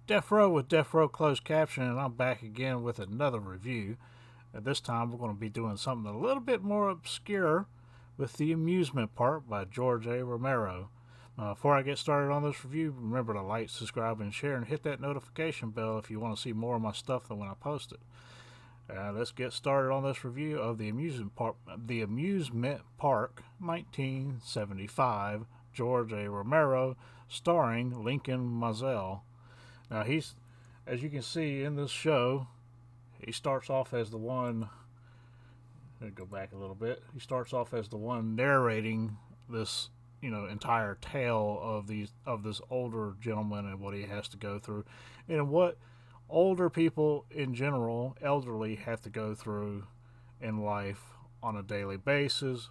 Deafrowe with Deafrowe Closed Caption, and I'm back again with another review. And this time we're going to be doing something a little bit more obscure with The Amusement Park by George A. Romero. Before I get started on this review, remember to like, subscribe, and share, and hit that notification bell if you want to see more of my stuff than when I post it. Let's get started on this review of The Amusement Park, 1975, George A. Romero, starring Lincoln Mazel. Now as you can see in this show, he starts off as the one. Let me go back a little bit. He starts off as the one narrating this, entire tale of this older gentleman and what he has to go through, and what older people in general, elderly, have to go through in life on a daily basis,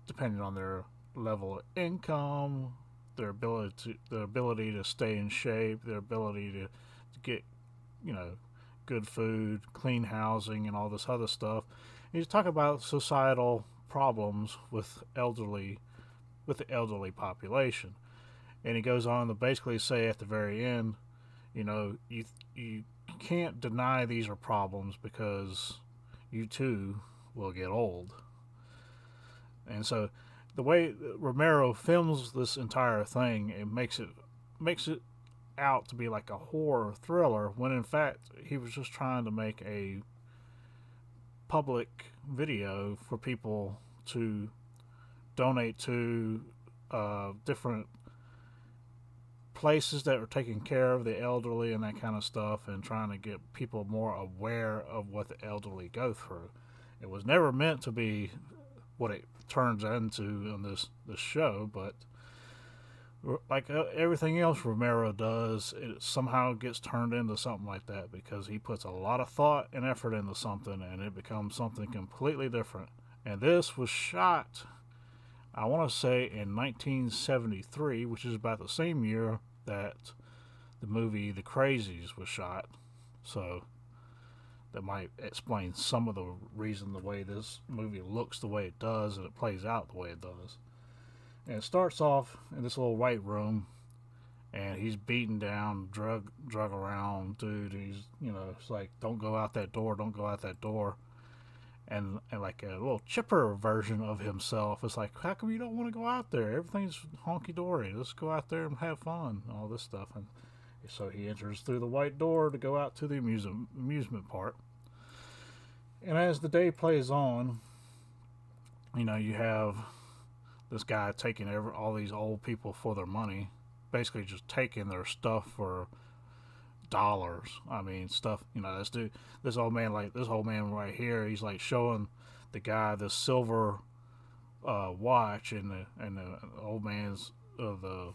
depending on their level of income, their ability to stay in shape, their ability to get, good food, clean housing, and all this other stuff. And he's talking about societal problems with the elderly population. And he goes on to basically say at the very end, you can't deny these are problems because you too will get old. And so the way Romero films this entire thing, it makes it out to be like a horror thriller, when in fact he was just trying to make a public video for people to donate to different places that are taking care of the elderly and that kind of stuff, and trying to get people more aware of what the elderly go through. It was never meant to be what it turns into in this show, but like everything else Romero does, it somehow gets turned into something like that because he puts a lot of thought and effort into something, and it becomes something completely different. And this was shot, I want to say, in 1973, which is about the same year that the movie The Crazies was shot. So that might explain some of the reason the way this movie looks the way it does and it plays out the way it does. And it starts off in this little white room, and he's beaten down, drug around dude. He's, it's like, don't go out that door, don't go out that door. And like a little chipper version of himself. It's like, how come you don't want to go out there? Everything's honky dory. Let's go out there and have fun, and all this stuff. And so he enters through the white door to go out to the amusement park. And as the day plays on, you have this guy taking all these old people for their money, basically just taking their stuff for dollars. I mean, stuff. This old man right here. He's like showing the guy this silver watch, and the old man's the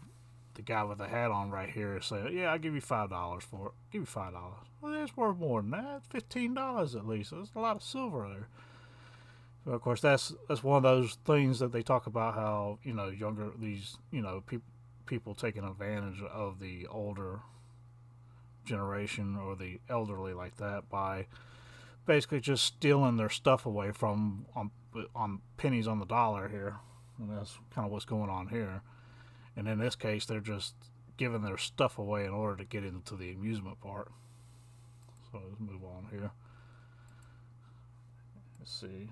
guy with the hat on right here is saying, "Yeah, I'll give you $5 for it. Give you $5." Well, it's worth more than that. $15 at least. There's a lot of silver there. So of course, that's one of those things that they talk about, how people taking advantage of the older generation or the elderly like that by basically just stealing their stuff away from on pennies on the dollar here. And that's kind of what's going on here. And in this case, they're just giving their stuff away in order to get into the amusement park. So let's move on here. Let's see.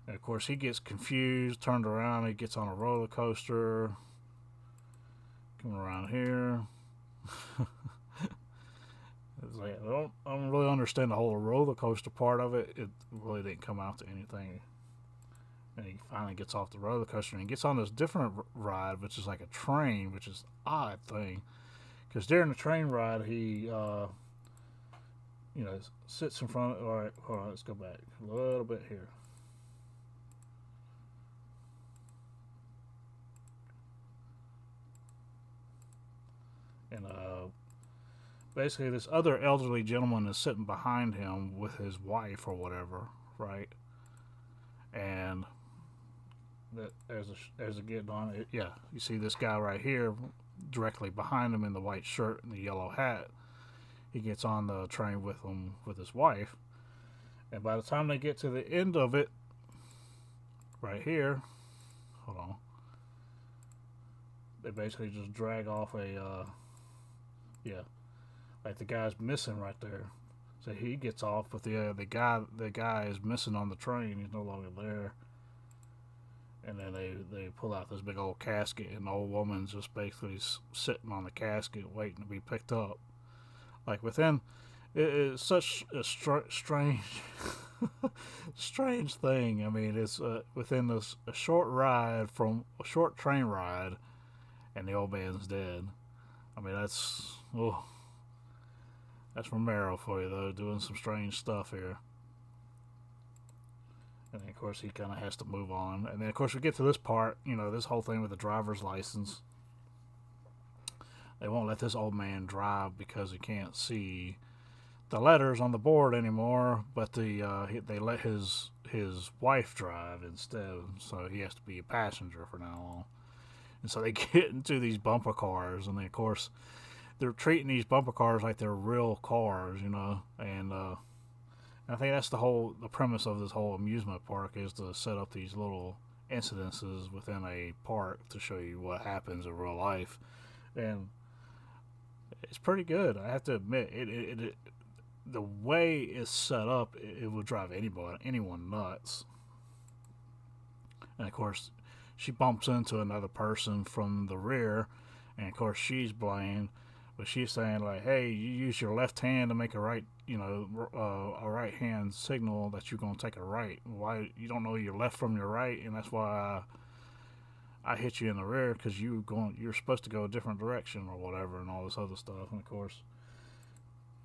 And of course, he gets confused, turned around. He gets on a roller coaster. Coming around here. It's like, I don't really understand the whole roller coaster part of it. It really didn't come out to anything. And he finally gets off the roller coaster and he gets on this different ride, which is like a train, which is an odd thing. Because during the train ride, he, sits in front of. All right, hold on, let's go back a little bit here. And basically, this other elderly gentleman is sitting behind him with his wife or whatever, right? And that as it getting on, you see this guy right here, directly behind him in the white shirt and the yellow hat. He gets on the train with him with his wife, and by the time they get to the end of it, right here, hold on, they basically just drag off a Yeah, like the guy's missing right there. So he gets off, but the guy is missing on the train. He's no longer there. And then they pull out this big old casket, and the old woman's just basically sitting on the casket waiting to be picked up. Like within, it's such a strange, strange thing. I mean, it's within a short ride from a short train ride, and the old man's dead. I mean, that's Romero for you though, doing some strange stuff here. And then, of course, he kind of has to move on. And then, of course, we get to this part, this whole thing with the driver's license. They won't let this old man drive because he can't see the letters on the board anymore, but they let his wife drive instead, so he has to be a passenger from now on. And so they get into these bumper cars, and then, of course, they're treating these bumper cars like they're real cars, and I think that's the premise of this whole amusement park is to set up these little incidences within a park to show you what happens in real life, and it's pretty good. I have to admit, it the way it's set up, it would drive anyone nuts. And of course, she bumps into another person from the rear, and of course she's blamed, but she's saying like, "Hey, you use your left hand to make a right, a right hand signal that you're gonna take a right. Why you don't know your left from your right, and that's why I hit you in the rear because you're supposed to go a different direction or whatever, and all this other stuff." And of course,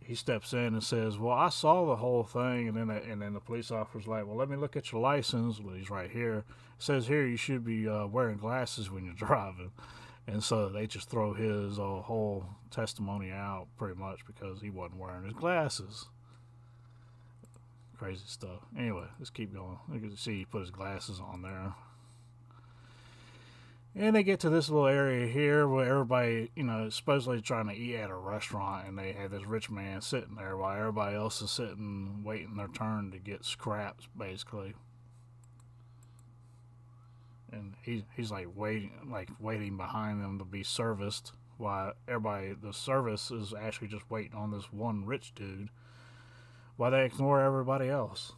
he steps in and says, "Well, I saw the whole thing," and then the police officer's like, "Well, let me look at your license." Well, he's right here. It says here you should be wearing glasses when you're driving. And so they just throw his whole testimony out pretty much because he wasn't wearing his glasses. Crazy stuff. Anyway, let's keep going. You can see he put his glasses on there. And they get to this little area here where everybody, is supposedly trying to eat at a restaurant, and they have this rich man sitting there while everybody else is sitting, waiting their turn to get scraps, basically. And he's like waiting behind them to be serviced, while the service is actually just waiting on this one rich dude, while they ignore everybody else.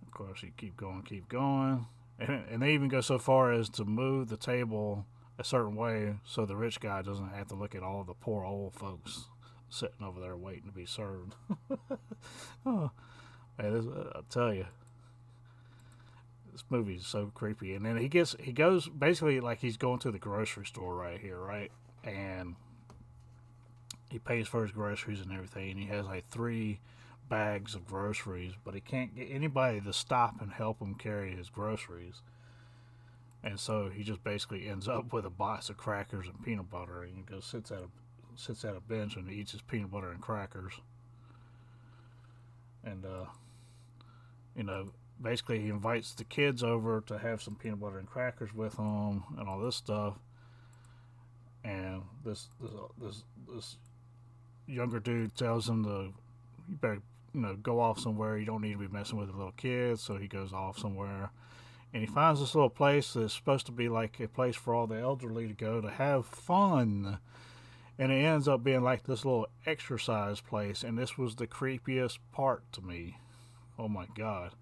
Of course, you keep going. And they even go so far as to move the table a certain way so the rich guy doesn't have to look at all the poor old folks sitting over there waiting to be served. Oh, man, I'll tell you, this movie is so creepy. And then he goes basically like he's going to the grocery store right here, right? And he pays for his groceries and everything. And he has like 3 bags of groceries, but he can't get anybody to stop and help him carry his groceries. And so he just basically ends up with a box of crackers and peanut butter, and he goes sits at a bench and eats his peanut butter and crackers. And basically he invites the kids over to have some peanut butter and crackers with him and all this stuff. And this younger dude tells him you better go off somewhere. You don't need to be messing with the little kids. So he goes off somewhere, and he finds this little place that's supposed to be like a place for all the elderly to go to have fun. And it ends up being like this little exercise place, and this was the creepiest part to me. Oh my god.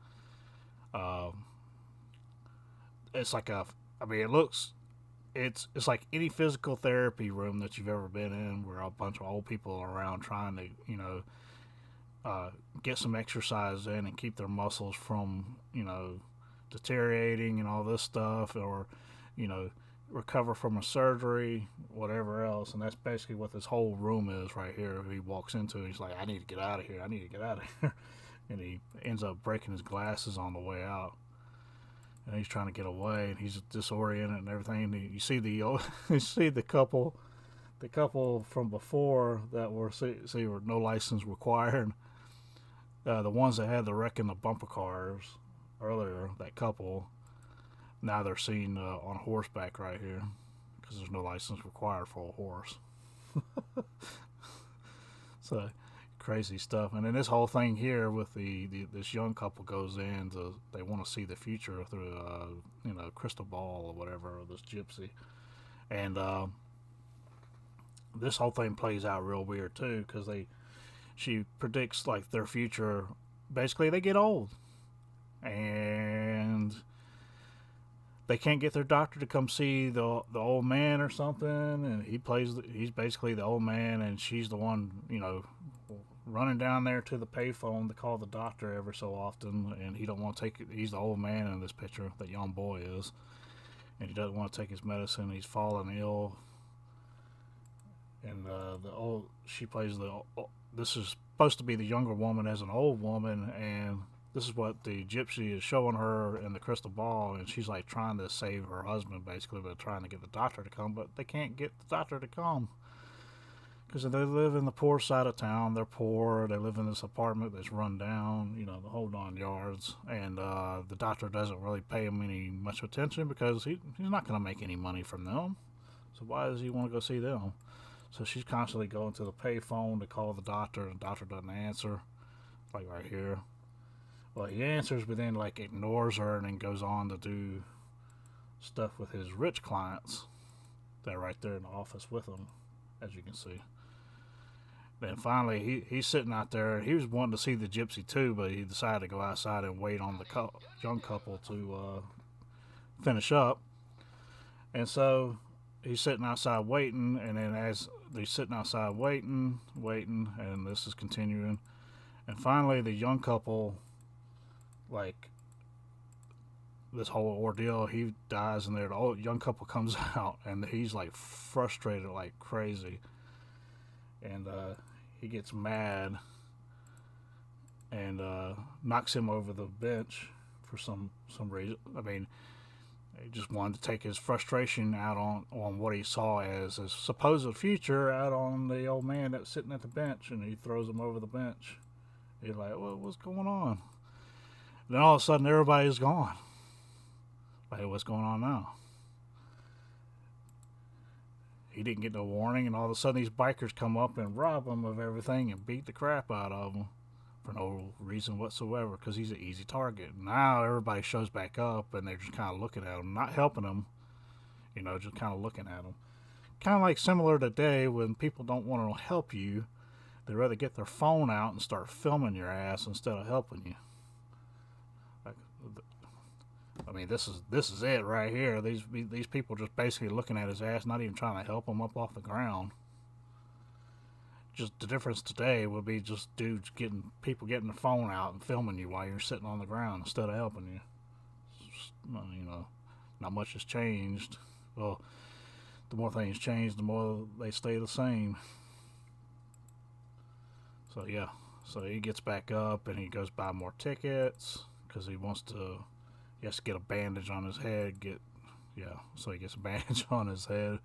It's like it's like any physical therapy room that you've ever been in, where a bunch of old people are around trying to get some exercise in and keep their muscles from deteriorating and all this stuff, or recover from a surgery, whatever else. And that's basically what this whole room is right here. He walks into it, he's like, I need to get out of here, and he ends up breaking his glasses on the way out, and he's trying to get away, and he's disoriented and everything. And you see the couple from before that were no license required. The ones that had the wreck in the bumper cars earlier, that couple, now they're seen on horseback right here because there's no license required for a horse. So crazy stuff. And then this whole thing here with this young couple goes in they want to see the future through crystal ball or whatever, or this gypsy. And this whole thing plays out real weird too, because she predicts like their future. Basically, they get old, and they can't get their doctor to come see the old man or something, and he's basically the old man, and she's the one, running down there to the payphone to call the doctor every so often, and he don't want to take it. He's the old man in this picture, that young boy is, and he doesn't want to take his medicine. He's falling ill, and she plays this is supposed to be the younger woman as an old woman, and this is what the gypsy is showing her in the crystal ball, and she's like trying to save her husband basically, but trying to get the doctor to come, but they can't get the doctor to come because they live in the poor side of town. They're poor. They live in this apartment that's run down, the whole 9 yards, and the doctor doesn't really pay them much attention because he's not going to make any money from them. So why does he want to go see them? So she's constantly going to the payphone to call the doctor, and the doctor doesn't answer, like right here. Well, he answers, but then like ignores her, and then goes on to do stuff with his rich clients. They're right there in the office with him, as you can see. Then finally, he's sitting out there. He was wanting to see the gypsy too, but he decided to go outside and wait on the young couple to finish up. And so he's sitting outside waiting, and then as they're sitting outside waiting, and this is continuing. And finally, the young couple, like, this whole ordeal, he dies, and the old young couple comes out, and he's like frustrated like crazy, and he gets mad and knocks him over the bench for some reason. I mean, he just wanted to take his frustration out on what he saw as his supposed future out on the old man that's sitting at the bench, and he throws him over the bench. He's like, what's going on? And then all of a sudden, everybody's gone. Like, what's going on now? He didn't get no warning, and all of a sudden these bikers come up and rob him of everything and beat the crap out of him for no reason whatsoever, because he's an easy target. Now everybody shows back up, and they're just kind of looking at him, not helping him, just kind of looking at him. Kind of like similar today when people don't want to help you, they'd rather get their phone out and start filming your ass instead of helping you. I mean, this is it right here. These people just basically looking at his ass, not even trying to help him up off the ground. Just the difference today would be just dudes getting the phone out and filming you while you're sitting on the ground instead of helping you. Just, not much has changed. Well, the more things change, the more they stay the same. So yeah, so he gets back up and he goes buy more tickets because he has to get a bandage on his head. So he gets a bandage on his head.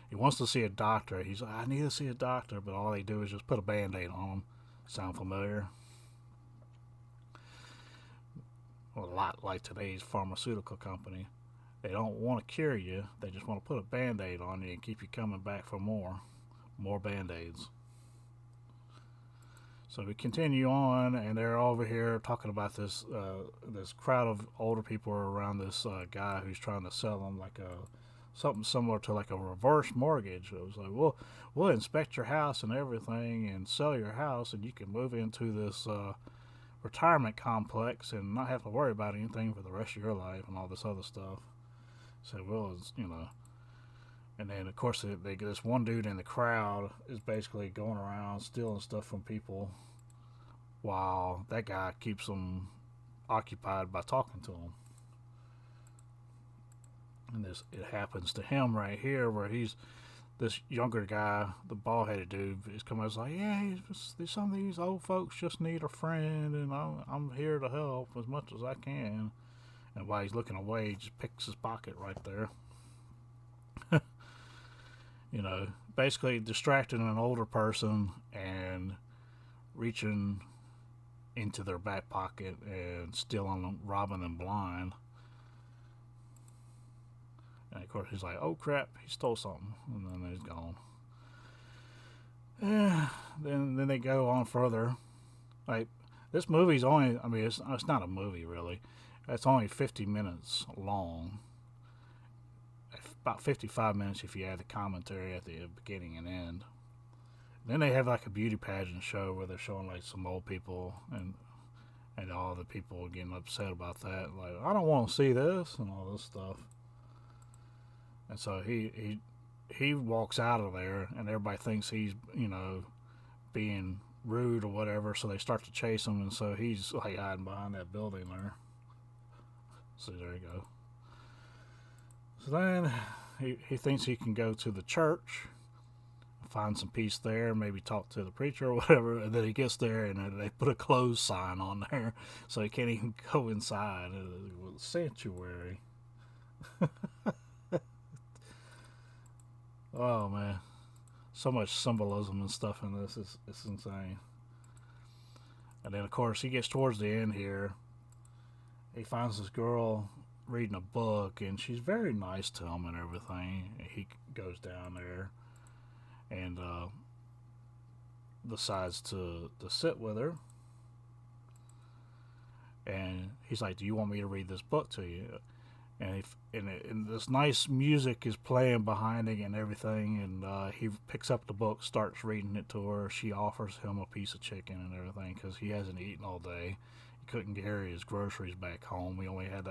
He wants to see a doctor. He's like, I need to see a doctor, but all they do is just put a Band-Aid on him. Sound familiar? Well, a lot like today's pharmaceutical company. They don't want to cure you. They just want to put a Band-Aid on you and keep you coming back for more Band-Aids. So we continue on, and they're over here talking about this crowd of older people around this guy who's trying to sell them like something similar to like a reverse mortgage. It was like, well, we'll inspect your house and everything and sell your house, and you can move into this retirement complex and not have to worry about anything for the rest of your life and all this other stuff. So, well, and then, of course, this one dude in the crowd is basically going around stealing stuff from people while that guy keeps them occupied by talking to them. And it happens to him right here where this younger guy, the bald-headed dude, is coming out like, yeah, some of these old folks just need a friend, and I'm here to help as much as I can. And while he's looking away, he just picks his pocket right there. Basically distracting an older person and reaching into their back pocket and stealing them, robbing them blind. And of course he's like, oh crap, he stole something, and then he's gone. Yeah, then they go on further. Like, this movie's only, it's not a movie really. It's only 50 minutes long. about 55 minutes if you add the commentary at the beginning and end. Then they have like a beauty pageant show where they're showing like some old people and all the people getting upset about that. Like, I don't want to see this and all this stuff. And so he walks out of there, and everybody thinks he's being rude or whatever. So they start to chase him, and so he's like hiding behind that building there. So there you go. So then he thinks he can go to the church, find some peace there, maybe talk to the preacher or whatever. And then he gets there, and they put a closed sign on there, so he can't even go inside. It's a sanctuary. Oh man, so much symbolism and stuff in this. It's insane. And then of course he gets towards the end here. He finds this girl reading a book, and she's very nice to him and everything. He goes down there and decides to sit with her. And he's like, "Do you want me to read this book to you?" And this nice music is playing behind it and everything. And he picks up the book, starts reading it to her. She offers him a piece of chicken and everything because he hasn't eaten all day. He couldn't carry his groceries back home. He only had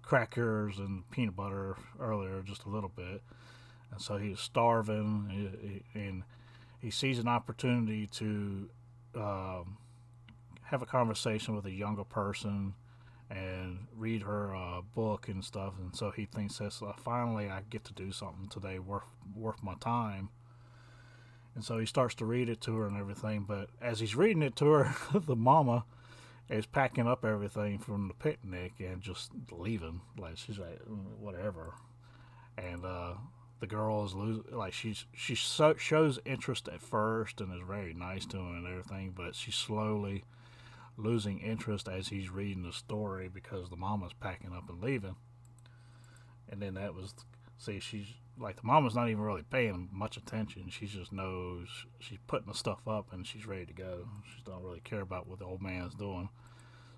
crackers and peanut butter earlier, just a little bit. And so he was starving, and he sees an opportunity to have a conversation with a younger person and read her book and stuff. And so he thinks that's finally I get to do something today worth my time. And so he starts to read it to her and everything. But as he's reading it to her, the mama is packing up everything from the picnic and just leaving. Like, she's like, whatever. And the girl is she shows interest at first and is very nice to him and everything, but she's slowly losing interest as he's reading the story because the mama's packing up and leaving. And then she's like, the mama's not even really paying much attention. She just knows she's putting the stuff up and she's ready to go. She don't really care about what the old man's doing.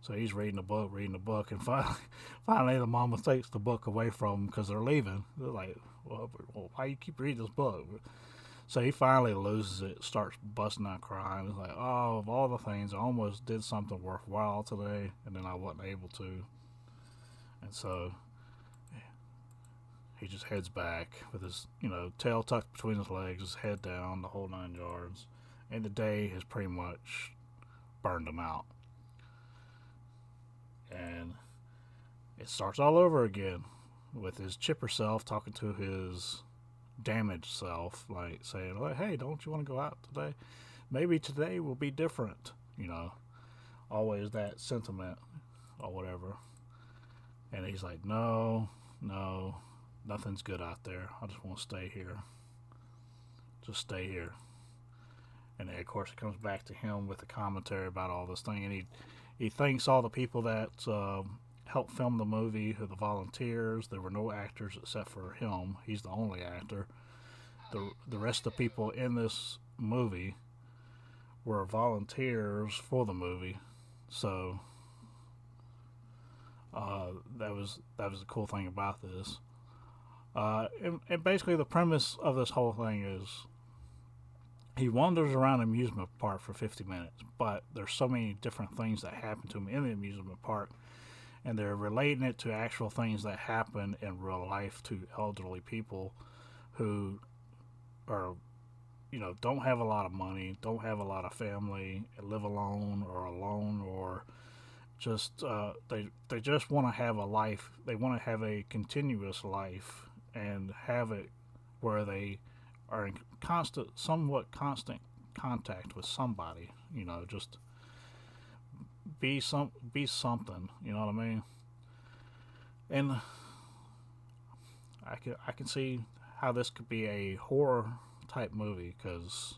So he's reading the book, and finally the mama takes the book away from him because they're leaving. They're like, well, why you keep reading this book? So he finally loses it, starts busting out crying. He's like, oh, of all the things, I almost did something worthwhile today, and then I wasn't able to. And so he just heads back with his, tail tucked between his legs, his head down, the whole 9 yards. And the day has pretty much burned him out. And it starts all over again with his chipper self talking to his damaged self, like saying, like, hey, don't you want to go out today? Maybe today will be different. Always that sentiment or whatever. And he's like, no, nothing's good out there. I just want to stay here. Just stay here. And then, of course, it comes back to him with a commentary about all this thing. And he thanks all the people that helped film the movie, who the volunteers. There were no actors except for him. He's the only actor. The rest of the people in this movie were volunteers for the movie. So that was the cool thing about this. And basically the premise of this whole thing is he wanders around an amusement park for 50 minutes, but there's so many different things that happen to him in the amusement park, and they're relating it to actual things that happen in real life to elderly people who are, don't have a lot of money, don't have a lot of family, live alone, or just they just want to have a life. They want to have a continuous life and have it where they are in somewhat constant contact with somebody. Just be something. You know what I mean? And I can see how this could be a horror type movie, because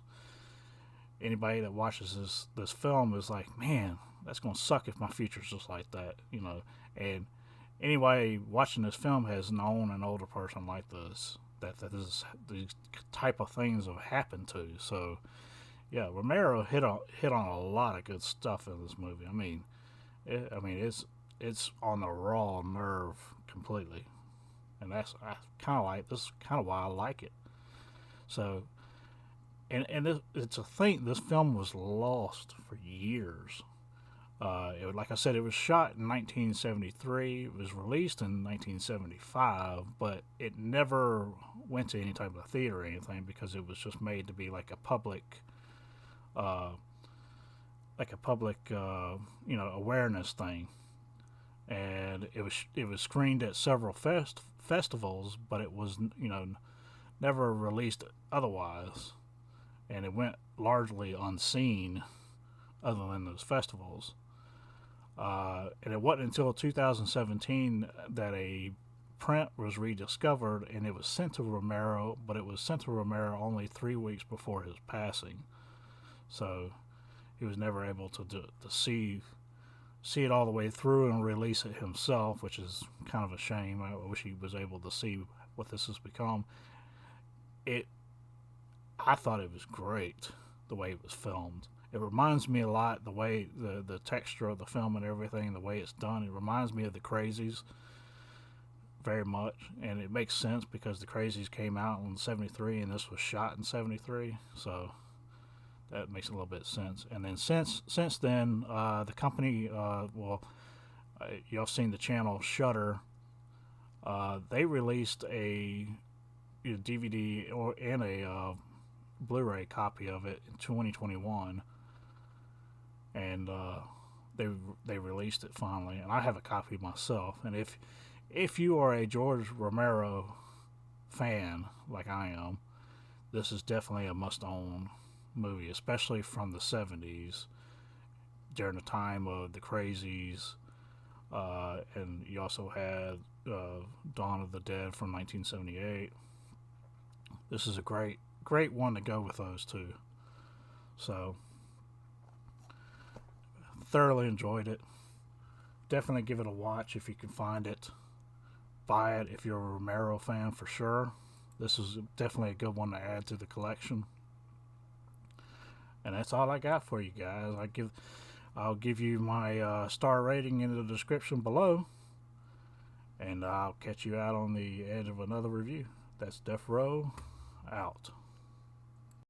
anybody that watches this film is like, man, that's gonna suck if my future's just like that. And anybody watching this film has known an older person like this, that these type of things have happened to. So yeah, Romero hit on a lot of good stuff in this movie. I mean it's on the raw nerve completely. and I kind of like this. Is kind of why I like it. So, it's a thing. This film was lost for years. Like I said, it was shot in 1973. It was released in 1975, but it never went to any type of theater or anything because it was just made to be uh, like a public, awareness thing. And it was screened at several festivals, but it was never released otherwise, and it went largely unseen other than those festivals. And it wasn't until 2017 that a print was rediscovered, and it was sent to Romero, but it was sent to Romero only 3 weeks before his passing. So he was never able to see it all the way through and release it himself, which is kind of a shame. I wish he was able to see what this has become. It, I thought it was great the way it was filmed. It reminds me a lot the way the texture of the film and everything, the way it's done. It reminds me of the Crazies very much, and it makes sense because the Crazies came out in '73 and this was shot in '73, so that makes a little bit of sense. And then since then, the company, y'all seen the channel Shudder. They released a DVD and a Blu-ray copy of it in 2021, and they released it finally. And I have a copy myself. And if you are a George Romero fan like I am, this is definitely a must-own movie, especially from the '70s during the time of the Crazies, and you also had Dawn of the Dead from 1978. This is a great one to go with those two. So thoroughly enjoyed it. Definitely give it a watch if you can find it. Buy it if you're a Romero fan for sure. This is definitely a good one to add to the collection. And that's all I got for you guys. I'll give you my star rating in the description below, and I'll catch you out on the edge of another review. That's Deafrowe out.